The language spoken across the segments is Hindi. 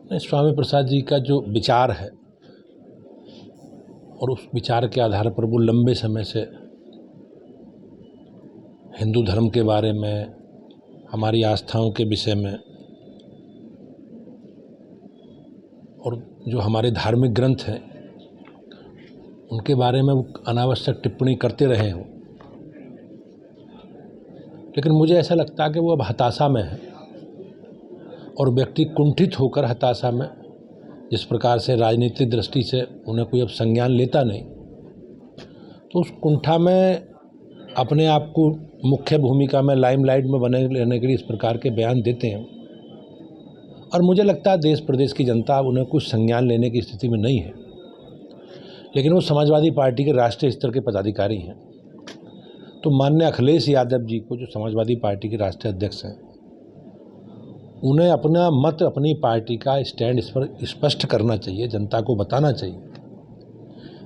स्वामी प्रसाद जी का जो विचार है और उस विचार के आधार पर वो लंबे समय से हिंदू धर्म के बारे में, हमारी आस्थाओं के विषय में और जो हमारे धार्मिक ग्रंथ हैं उनके बारे में वो अनावश्यक टिप्पणी करते रहे हों। लेकिन मुझे ऐसा लगता है कि वो अब हताशा में है और व्यक्ति कुंठित होकर हताशा में, जिस प्रकार से राजनीतिक दृष्टि से उन्हें कोई अब संज्ञान लेता नहीं, तो उस कुंठा में अपने आप को मुख्य भूमिका में, लाइमलाइट में बने रहने के लिए इस प्रकार के बयान देते हैं। और मुझे लगता है देश प्रदेश की जनता अब उन्हें कुछ संज्ञान लेने की स्थिति में नहीं है। लेकिन वो समाजवादी पार्टी के राष्ट्रीय स्तर के पदाधिकारी हैं, तो माननीय अखिलेश यादव जी को, जो समाजवादी पार्टी के राष्ट्रीय अध्यक्ष हैं, उन्हें अपना मत, अपनी पार्टी का स्टैंड इस पर स्पष्ट करना चाहिए, जनता को बताना चाहिए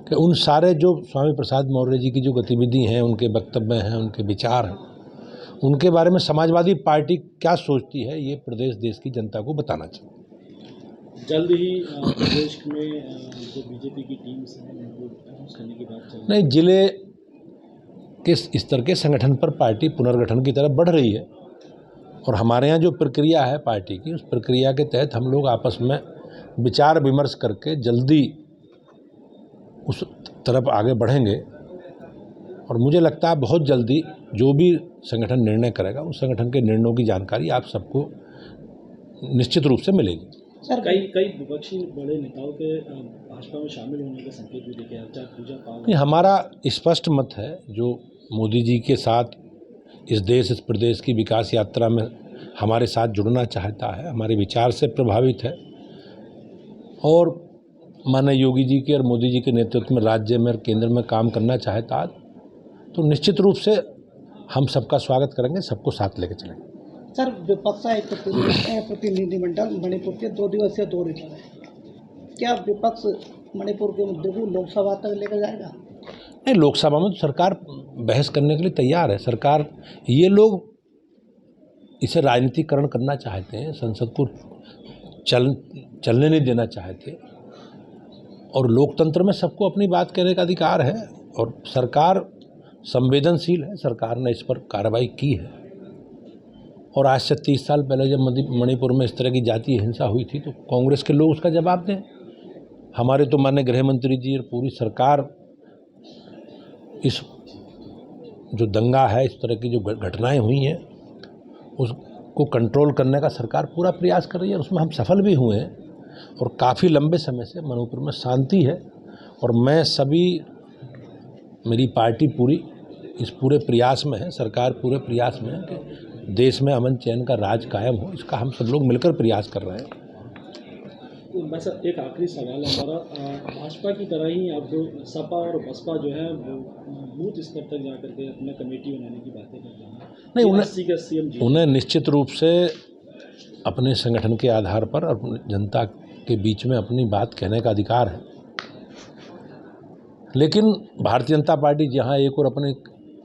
कि उन सारे जो स्वामी प्रसाद मौर्य जी की जो गतिविधि हैं, उनके वक्तव्य हैं, उनके विचार हैं, उनके बारे में समाजवादी पार्टी क्या सोचती है, ये प्रदेश देश की जनता को बताना चाहिए। जल्द ही प्रदेश में जो बीजेपी की टीम्स हैं उनको अनाउंस करने की बात चल रही है। नहीं, जिले के स्तर के संगठन पर पार्टी पुनर्गठन की तरफ बढ़ रही है और हमारे यहाँ जो प्रक्रिया है पार्टी की, उस प्रक्रिया के तहत हम लोग आपस में विचार विमर्श करके जल्दी उस तरफ आगे बढ़ेंगे। और मुझे लगता है बहुत जल्दी जो भी संगठन निर्णय करेगा, उस संगठन के निर्णयों की जानकारी आप सबको निश्चित रूप से मिलेगी। सर, कई विपक्षी बड़े नेताओं के भाजपा में शामिल होने के संकेत भी देखे, अर्चा पूजा पाठ। हमारा स्पष्ट मत है, जो मोदी जी के साथ इस देश, इस प्रदेश की विकास यात्रा में हमारे साथ जुड़ना चाहता है, हमारे विचार से प्रभावित है और माननीय योगी जी के और मोदी जी के नेतृत्व में राज्य में और केंद्र में काम करना चाहता है, तो निश्चित रूप से हम सबका स्वागत करेंगे, सबको साथ लेकर चलेंगे। सर, विपक्ष एक प्रतिनिधिमंडल मणिपुर के 2 दिवसीय दौरे पर है। क्या विपक्ष मणिपुर के मुद्दे को लोकसभा तक लेकर जाएगा? नहीं, लोकसभा में तो सरकार बहस करने के लिए तैयार है। सरकार, ये लोग इसे राजनीतिकरण करना चाहते हैं, संसद को चलने नहीं देना चाहते और लोकतंत्र में सबको अपनी बात कहने का अधिकार है और सरकार संवेदनशील है। सरकार ने इस पर कार्रवाई की है और आज से 30 साल पहले जब मणिपुर में इस तरह की जातीय हिंसा हुई थी तो कांग्रेस के लोग उसका जवाब दें। हमारे तो माननीय गृह मंत्री जी और पूरी सरकार इस जो दंगा है, इस तरह की जो घटनाएं हुई हैं, उसको कंट्रोल करने का सरकार पूरा प्रयास कर रही है। उसमें हम सफल भी हुए हैं और काफ़ी लंबे समय से मणिपुर में शांति है और मैं सभी, मेरी पार्टी पूरी इस पूरे प्रयास में है, सरकार पूरे प्रयास में है कि देश में अमन चैन का राज कायम हो। इसका हम सब लोग मिलकर प्रयास कर रहे हैं। बस एक आखिरी सवाल है हमारा, भाजपा की तरह ही अब सपा और बसपा जो है बूथ स्तर तक जाकर के अपना कमेटी बनाने की बातें कर रहे हैं। नहीं, उन्हें निश्चित रूप से अपने संगठन के आधार पर और जनता के बीच में अपनी बात कहने का अधिकार है। लेकिन भारतीय जनता पार्टी जहां एक और अपने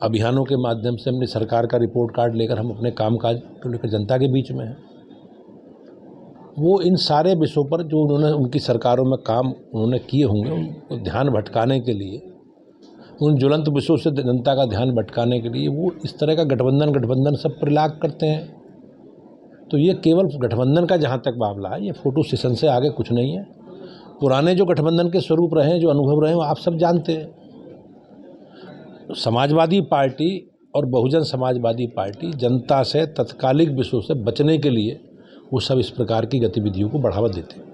अभियानों के माध्यम से अपनी सरकार का रिपोर्ट कार्ड लेकर हम अपने कामकाज को लेकर जनता के बीच में है, वो इन सारे विषयों पर जो उन्होंने उनकी सरकारों में काम उन्होंने किए होंगे, उनको ध्यान भटकाने के लिए, उन ज्वलंत विषयों से जनता का ध्यान भटकाने के लिए वो इस तरह का गठबंधन सब प्रलाप करते हैं। तो ये केवल गठबंधन का जहाँ तक मामला है, ये फोटो सेशन से आगे कुछ नहीं है। पुराने जो गठबंधन के स्वरूप रहे हैं, जो अनुभव रहे हैं, वो आप सब जानते हैं। समाजवादी पार्टी और बहुजन समाजवादी पार्टी जनता से तत्कालिक विषयों से बचने के लिए वो सब इस प्रकार की गतिविधियों को बढ़ावा देते हैं।